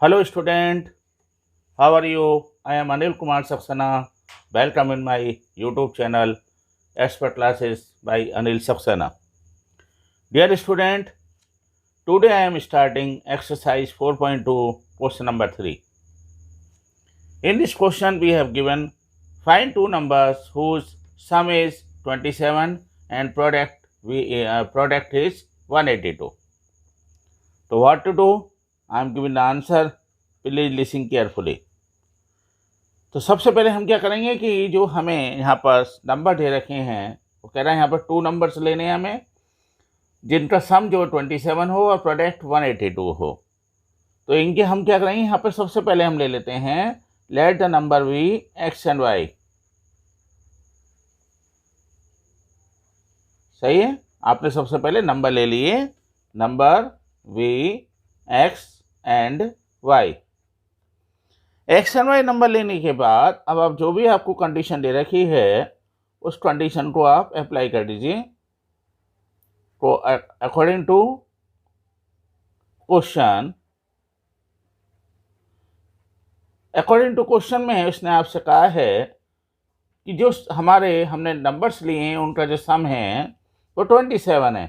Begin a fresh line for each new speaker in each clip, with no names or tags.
Hello student, how are you? I am Anil Kumar Saxena. Welcome in my YouTube channel Expert Classes by Anil Saxena. Dear student, today I am starting exercise 4.2 question number 3. In this question we have given find two numbers whose sum is 27 and product is 182. So what to do? I am giving the answer. Please listen carefully. तो सबसे पहले हम क्या करेंगे कि जो हमें यहाँ पर नंबर दे रखे हैं वो कह रहा है यहाँ पर टू नंबर्स लेने हैं हमें जिनका सम जो 27 हो और प्रोडक्ट 182 हो। तो इनके हम क्या करेंगे यहाँ पर सबसे पहले हम ले लेते हैं let the number be x and y. सही है, आपने सबसे पहले नंबर ले लिए, number we x and y. X and y number लेने के बाद अब आप जो भी आपको कंडीशन दे रखी है उस कंडीशन को आप अप्लाई कर दीजिए। तो अकॉर्डिंग टू क्वेश्चन में उसने आपसे कहा है कि जो हमने नंबर्स लिए हैं उनका जो सम है वो 27 है।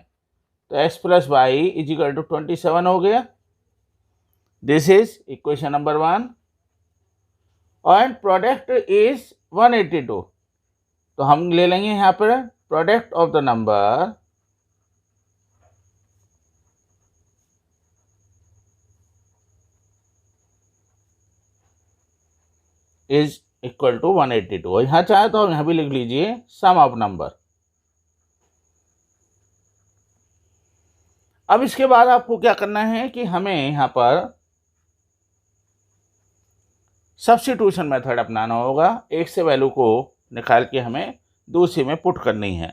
तो x plus y is equal to 27 हो गया। दिस इज इक्वेशन नंबर 1 और प्रोडक्ट इज 182। तो हम ले लेंगे यहाँ पर product of the number is equal to 182। यहाँ चाहे तो यहाँ भी लिख लीजिए सम ऑफ नंबर। अब इसके बाद आपको क्या करना है कि हमें यहाँ पर सब्स्टिट्यूशन मेथड अपनाना होगा। एक से वैल्यू को निकाल के हमें दूसरे में पुट करनी है।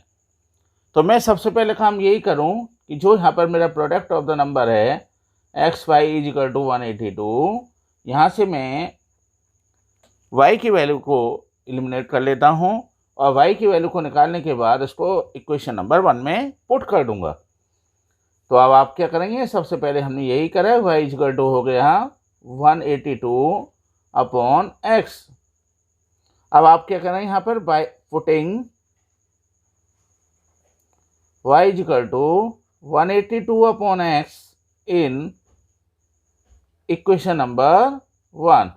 तो मैं सबसे पहले काम यही करूं कि जो यहाँ पर मेरा प्रोडक्ट ऑफ द नंबर है x y is equal to 182, यहाँ से मैं y की वैल्यू को एलिमिनेट कर लेता हूँ और y की वैल्यू को निकालने के बाद उसको इक्वेशन नंबर 1 में पुट कर दूंगा। तो अब आप क्या करेंगे, सबसे पहले हमने यही करा है, y इज इक्वल टू हो गया 182 अपॉन x। अब आप क्या करेंगे यहाँ पर by putting y is equal to 182 upon x in equation number 1।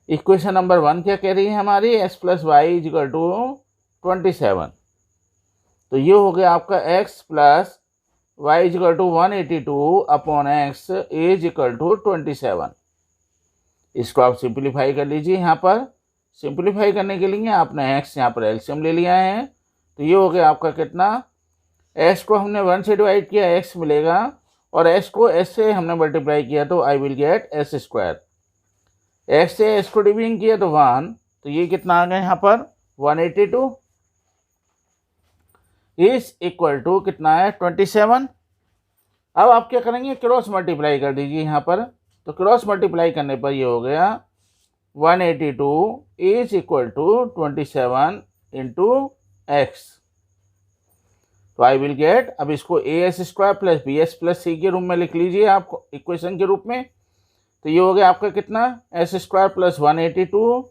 Equation number 1 क्या कह रही है हमारी, x plus y is equal to 27। तो ये हो गया आपका x plus y is equal to 182 upon x is equal to 27। इसको आप सिंप्लीफाई कर लीजिए। यहाँ पर सिंप्लीफाई करने के लिए आपने x यहाँ पर एलसीएम ले लिया है। तो ये हो गया आपका कितना, x को हमने 1 से डिवाइड किया x मिलेगा और x को s से हमने मल्टीप्लाई किया तो I will gate s square. x से s को डिविजन किया तो 1, तो ये कितना आ गया यहाँ पर 182 इज इक्वल टू कितना है 27। अब आप क्या करेंगे, क्रॉस मल्टीप्लाई कर दीजिए यहाँ पर। तो क्रॉस मल्टीप्लाई करने पर ये हो गया 182 is equal to 27 into x. तो आई विल गेट, अब इसको as square plus bs plus c के रूप में लिख लीजिए आप इक्वेशन के रूप में। तो ये हो गया आपका कितना, s square plus 182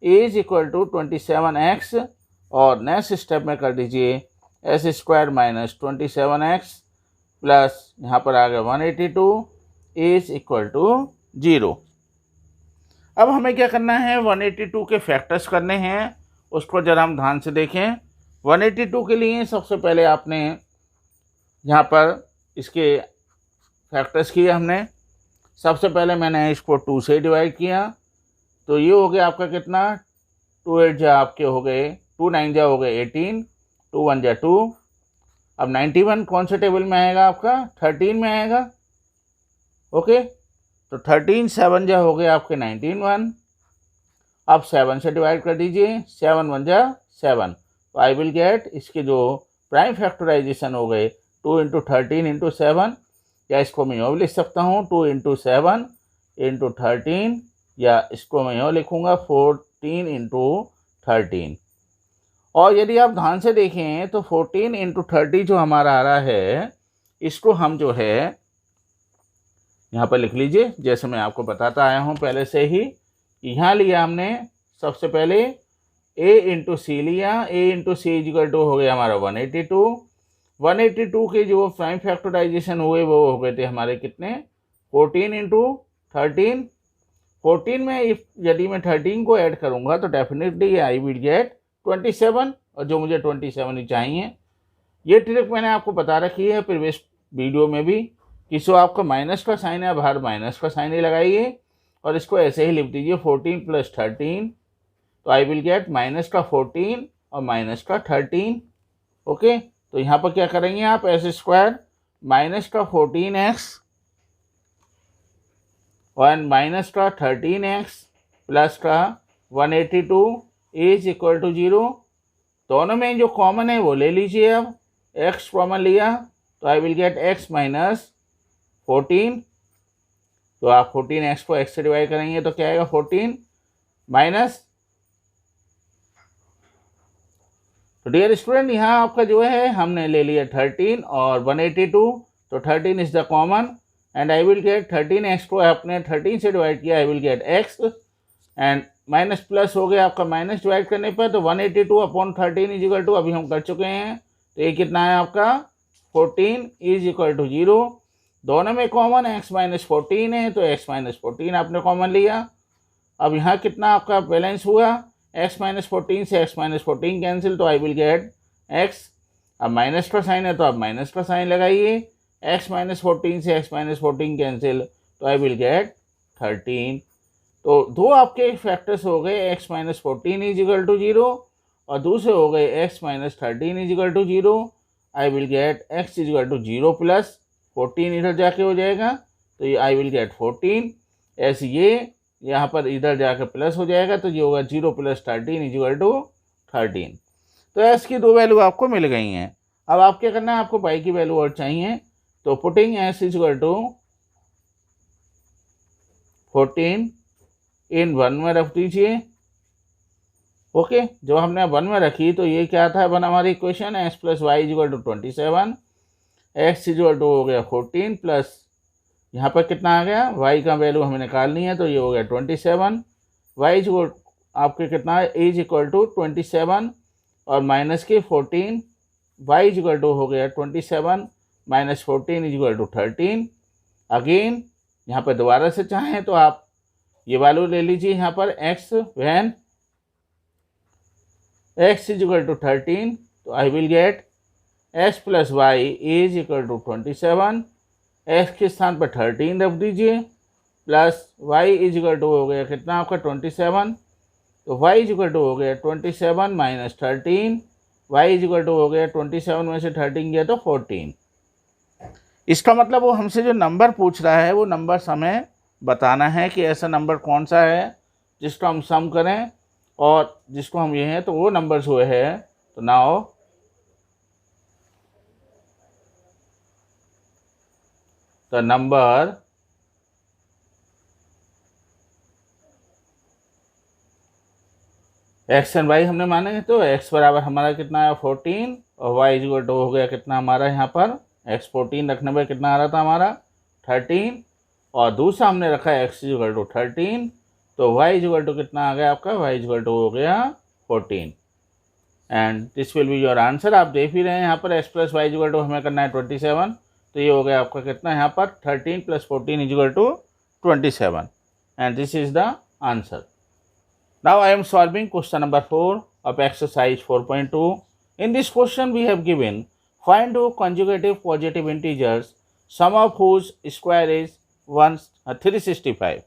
is equal to 27x और नेक्स्ट स्टेप में कर दीजिए s square minus 27x plus यहाँ पर आ गया 182 इज इक्वल टू 0। अब हमें क्या करना है, 182 के फैक्टर्स करने हैं। उसको जरा हम ध्यान से देखें। 182 के लिए सबसे पहले आपने यहाँ पर इसके फैक्टर्स किए हमने। सबसे पहले मैंने इसको 2 से डिवाइड किया तो ये हो गया आपका कितना, 2 8 जा आपके हो गए, 2 9 जा हो गए 18, 2 1 जा 2। अब 91 कौन से टेबल में आएगा आपका, 13 में आएगा। ओके, तो 13 7 जा हो गए आपके 19 1। अब 7 से डिवाइड कर दीजिए, 7 1 जा 7। तो आई विल गेट, इसके जो प्राइम फैक्टराइजेशन हो गए 2 इंटू 13 इंटू 7, या इसको मैं यूँ भी लिख सकता हूँ 2 इंटू 7 इंटू 13, या इसको मैं यूँ लिखूँगा 14 इंटू 13। और यदि आप ध्यान से देखें तो 14 इंटू 30 जो हमारा आ रहा है, इसको हम जो है यहाँ पर लिख लीजिए, जैसे मैं आपको बताता आया हूँ पहले से ही। यहाँ लिया हमने सबसे पहले a इंटू सी लिया, a into c is equal to हो गया हमारा 182। 182 के जो प्राइम फैक्टराइजेशन हुए वो हो गए थे हमारे कितने, 14 इंटू 13। 14 में यदि मैं 13 को ऐड करूँगा तो डेफिनेटली आई विल गेट 27, और जो मुझे 27 ही चाहिए। ये ट्रिक मैंने आपको बता रखी है प्रीवियस वीडियो में भी कि सो आपका माइनस का साइन है, बाहर माइनस का साइन ही लगाइए और इसको ऐसे ही लिख दीजिए 14 प्लस 13, तो आई विल गेट माइनस का 14 और माइनस का 13। ओके, तो यहाँ पर क्या करेंगे आप, एस स्क्वायर माइनस का 14x और माइनस का 13x प्लस का 182 इज इक्वल टू 0। दोनों में जो कॉमन है वो ले लीजिए। अब x कॉमन लिया तो I will get x minus 14, तो आप 14x को x से डिवाइड करेंगे तो क्या आएगा 14 माइनस, तो डियर स्टूडेंट यहाँ आपका जो है हमने ले लिया 13 और 182, तो 13 is the common and I will gate 13x को आपने 13 से डिवाइड किया, आई will get x and minus plus हो गया आपका, माइनस डिवाइड करने पर तो 182 अपॉन 13 इज इक्वल टू, अभी हम कर चुके हैं, तो ये कितना है आपका 14 इज इक्वल टू 0। दोनों में कॉमन x माइनस 14 है तो x माइनस 14 आपने कॉमन लिया। अब यहाँ कितना आपका बैलेंस हुआ, x माइनस 14 से x माइनस 14 कैंसिल, तो आई विल गेट x। अब माइनस का साइन है तो आप माइनस का साइन लगाइए, x माइनस 14 से x माइनस 14 कैंसिल, तो आई विल गेट 13। तो दो आपके फैक्टर्स हो गए, x minus 14 is equal to 0 और दूसरे हो गए x minus 13 is equal to 0। I will get x is equal to 0 plus 14 इधर जाके हो जाएगा, तो ये आई विल गेट 14, ऐसे ये यहाँ पर इधर जाकर प्लस हो जाएगा, तो ये होगा 0 प्लस 13 इज इक्वल टू 13। तो एस की दो वैल्यू आपको मिल गई हैं। अब आप क्या करना है, आपको वाई की वैल्यू और चाहिए, तो putting s is equal to 14 in 1 में रख दीजिए। ओके, जो हमने 1 में रखी तो ये क्या था बना हमारी equation, s plus y is equal to 27, x is equal to हो गया 14 प्लस यहाँ पर कितना आ गया, y का वैल्यू हमें निकालनी है तो ये हो गया 27, y इज इक्वल आपके कितना है, इज इक्वल टू 27 और माइनस के 14, y इज इक्वल टू हो गया 27 minus 14 is equal to 13। Again यहाँ पर दोबारा से चाहें तो आप ये वैल्यू ले लीजिए यहाँ पर x when x is equal to 13, तो I will get x plus y is equal to 27, x के स्थान पर 13 रख दीजिए plus y is equal to हो गया कितना आपका 27, तो y इज इक्वल टू हो गया 27 minus 13, y is equal to हो गया 27 में से 13 गया तो 14। इसका मतलब वो हमसे जो नंबर पूछ रहा है वो नंबर हमें बताना है कि ऐसा नंबर कौन सा है जिसको हम सम करें और जिसको हम ये हैं, तो वो नंबर्स हुए हैं। तो now the number x and y हमने माने, तो x बराबर हमारा कितना है 14 और y इज इक्वल टू हो गया कितना हमारा यहाँ पर x 14 रखने पर कितना आ रहा था हमारा 13 और दूसरा हमने रखा है x इज इक्वल टू 13, तो y इज इक्वल टू कितना आ गया आपका, y इज इक्वल टू हो गया 14 and this will be your answer. आप देख ही रहे हैं यहाँ पर x plus y is equal to हमें करना है 27, तो ये हो गया आपका कितना यहाँ पर 13 plus 14 is equal to 27 and this is the answer. Now I am solving question number 4 of exercise 4.2. In this question we have given find two conjugative positive integers sum of whose square is 365.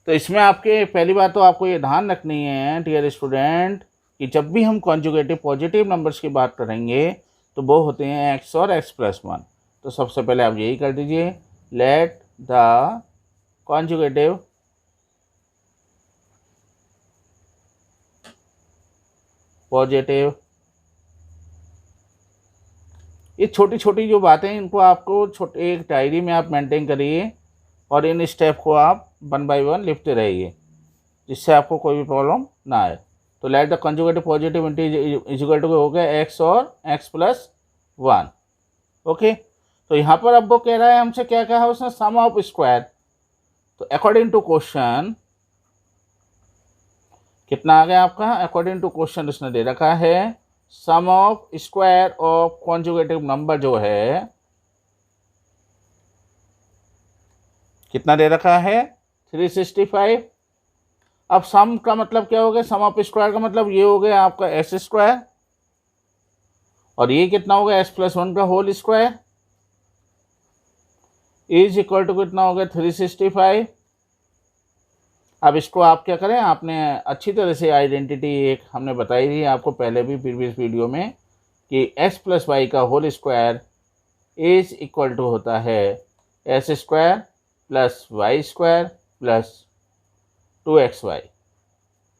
तो इसमें आपके पहली बात तो आपको ये ध्यान रखनी है डियर स्टूडेंट कि जब भी हम कॉन्जुगेटिव पॉजिटिव नंबर्स की बात करेंगे तो वो होते हैं x और x प्लस 1। तो सबसे पहले आप यही कर दीजिए, लेट द कॉन्जुगेटिव पॉजिटिव, ये छोटी छोटी जो बातें हैं इनको आपको छोटे एक डायरी में आप मेंटेन करिए और इन स्टेप को आप 1 बाय 1 लिखते रहिए जिससे आपको कोई भी प्रॉब्लम ना आए। तो let the conjugative positive is equal to हो गया x और x प्लस 1। ओके, तो यहाँ पर अब वो कह रहा है हमसे, क्या कहा उसने, सम ऑफ स्क्वायर। तो अकॉर्डिंग टू क्वेश्चन कितना आ गया आपका, अकॉर्डिंग टू क्वेश्चन उसने दे रखा है sum of square of conjugative number जो है कितना दे रखा है, 365। अब सम का मतलब क्या हो गया, सम ऑफ स्क्वायर का मतलब ये हो गया आपका एस स्क्वायर, और ये कितना होगा s+1 का whole square is equal to कितना हो गया 365। अब इसको आप क्या करें, आपने अच्छी तरह से आइडेंटिटी एक हमने बताई थी आपको पहले भी प्रीवियस वीडियो में कि s+y का whole square is equal to होता है s square plus y square plus 2xy।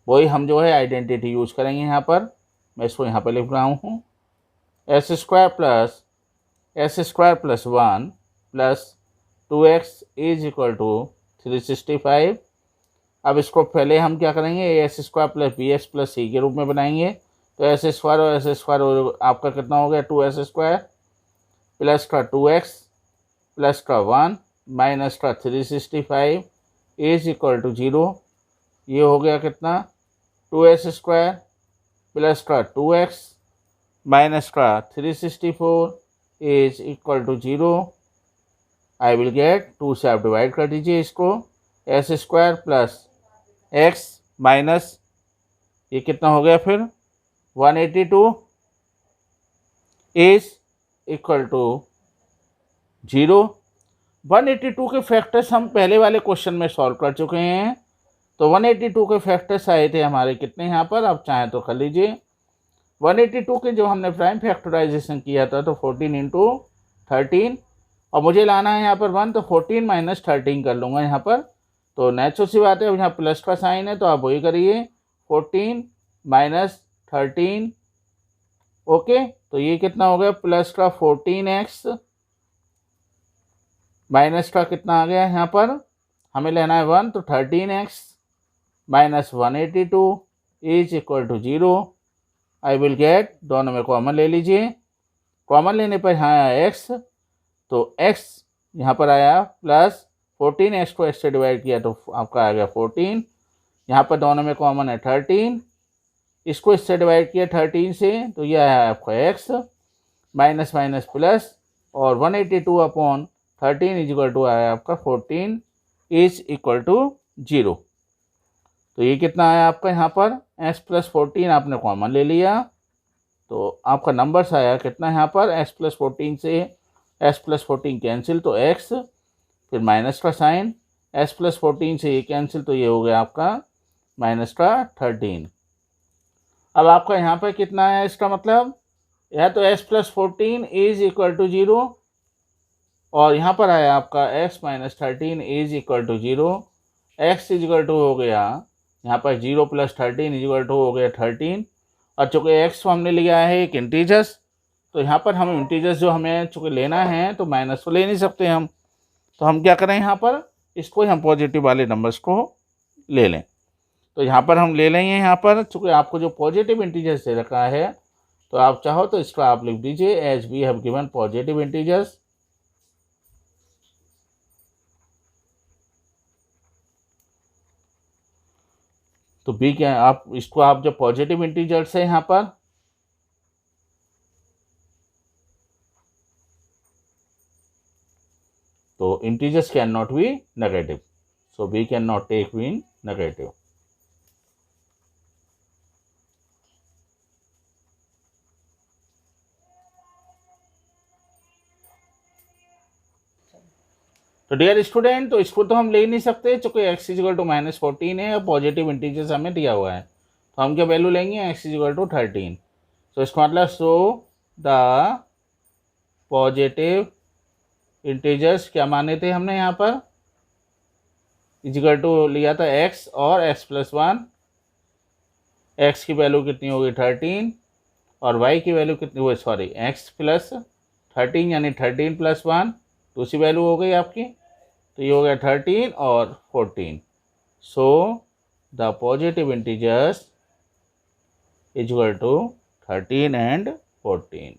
वही हम जो है आइडेंटिटी यूज़ करेंगे यहाँ पर, मैं इसको यहाँ पर लिख रहा हूँ, S square plus 1 plus 2x is equal to 365। अब इसको पहले हम क्या करेंगे, S square plus B X plus C के रूप में बनाएंगे। तो एस स्क्वायर और एस स्क्वायर आपका कितना हो गया 2s स्क्वायर प्लस का 2x प्लस का 1 माइनस का 365 इज इक्वल टू 0। ये हो गया कितना 2s स्क्वायर प्लस का 2x माइनस का 364 is equal to 0। I will get 2 से आप डिवाइड कर दीजिए इसको, s square plus x minus ये कितना हो गया फिर 182 इज इक्वल टू 0। 182 के फैक्टर्स हम पहले वाले क्वेश्चन में सॉल्व कर चुके हैं। तो 182 के फैक्टर्स आए थे हमारे कितने यहाँ पर, आप चाहें तो कर लीजिए। 182 के जो हमने प्राइम फैक्टराइजेशन किया था तो 14 इंटू 13, और मुझे लाना है यहाँ पर 1, तो 14 माइनस 13 कर लूँगा यहाँ पर। तो नेचुरल सी बात है, अब यहाँ प्लस का साइन है तो आप वही करिए 14 माइनस 13। ओके, तो ये कितना हो गया प्लस का 14x माइनस का कितना आ गया यहाँ पर, हमें लेना है 1, तो 13x minus 182 is equal to 0। I will get, दोनों में कॉमन ले लीजिए, कॉमन लेने पर यहाँ आया x, तो x यहाँ पर आया प्लस 14x को x से डिवाइड किया तो आपका आ गया 14। यहाँ पर दोनों में कॉमन है 13, इसको इससे डिवाइड किया 13 से तो यह आया आपका x माइनस माइनस प्लस, और 182 अपॉन 13 इज इक्वल टू आया आपका 14 इज इक्वल टू 0। तो ये कितना आया आपका यहाँ पर s प्लस 14 आपने कॉमन ले लिया, तो आपका नंबर्स आया कितना यहाँ पर s प्लस 14 से s प्लस 14 कैंसिल तो x, फिर माइनस का साइन, s प्लस 14 से ये कैंसिल तो ये हो गया आपका माइनस का 13। अब आपका यहाँ पर कितना है इसका मतलब, यह तो s plus 14 is equal to 0, और यहाँ पर आया आपका x minus 13 is equal to 0। x is equal to हो गया यहाँ पर 0 प्लस 13 इज इक्वल टू हो गया 13, और चूँकि x को हमने लिया है एक इंटीजर्स, तो यहाँ पर हम इंटीजर्स जो हमें चूँकि लेना है तो माइनस तो ले नहीं सकते हम, तो हम क्या करें यहाँ पर इसको हम पॉजिटिव वाले नंबर्स को ले लें। तो यहाँ पर हम ले लेंगे, यहाँ पर चूँकि आपको जो पॉजिटिव इंटीजर्स दे रखा है तो आप चाहो तो इसको आप लिख दीजिए as we have given positive integers. तो बी क्या, आप इसको आप जो पॉजिटिव इंटीजर्स है यहाँ पर, तो integers can not be negative, so we cannot take in negative। तो डियर स्टूडेंट, तो इसको तो हम ले नहीं सकते चूंकि x is equal to minus 14 है और पॉजिटिव इंटीजर्स हमें दिया हुआ है, तो हम क्या वैल्यू लेंगे x इज इक्वल टू 13। तो इसका मतलब सो द पॉजिटिव इंटीजर्स क्या माने थे हमने यहाँ पर, इजिकल टू लिया था x और x प्लस 1, x की वैल्यू कितनी होगी 13 और y की वैल्यू कितनी हुई, सॉरी x प्लस 13 यानी 13 प्लस 1, दूसरी वैल्यू हो गई आपकी, तो ये हो गया 13 और 14। So the positive integers is equal to 13 and 14।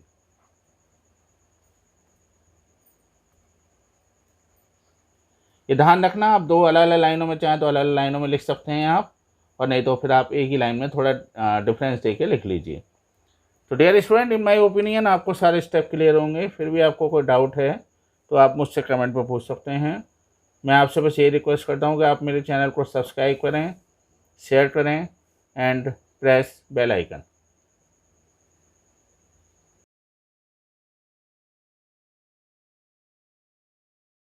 ये ध्यान रखना, आप दो अलग अलग लाइनों में चाहें तो अलग अलग लाइनों में लिख सकते हैं आप, और नहीं तो फिर आप एक ही लाइन में थोड़ा डिफरेंस दे के लिख लीजिए। तो dear student, in my opinion आपको सारे स्टेप क्लियर होंगे। फिर भी आपको कोई डाउट है तो आप मुझसे कमेंट पर पूछ सकते हैं। मैं आपसे बस ये रिक्वेस्ट करता हूँ कि आप मेरे चैनल को सब्सक्राइब करें, शेयर करें एंड प्रेस बेल आइकन।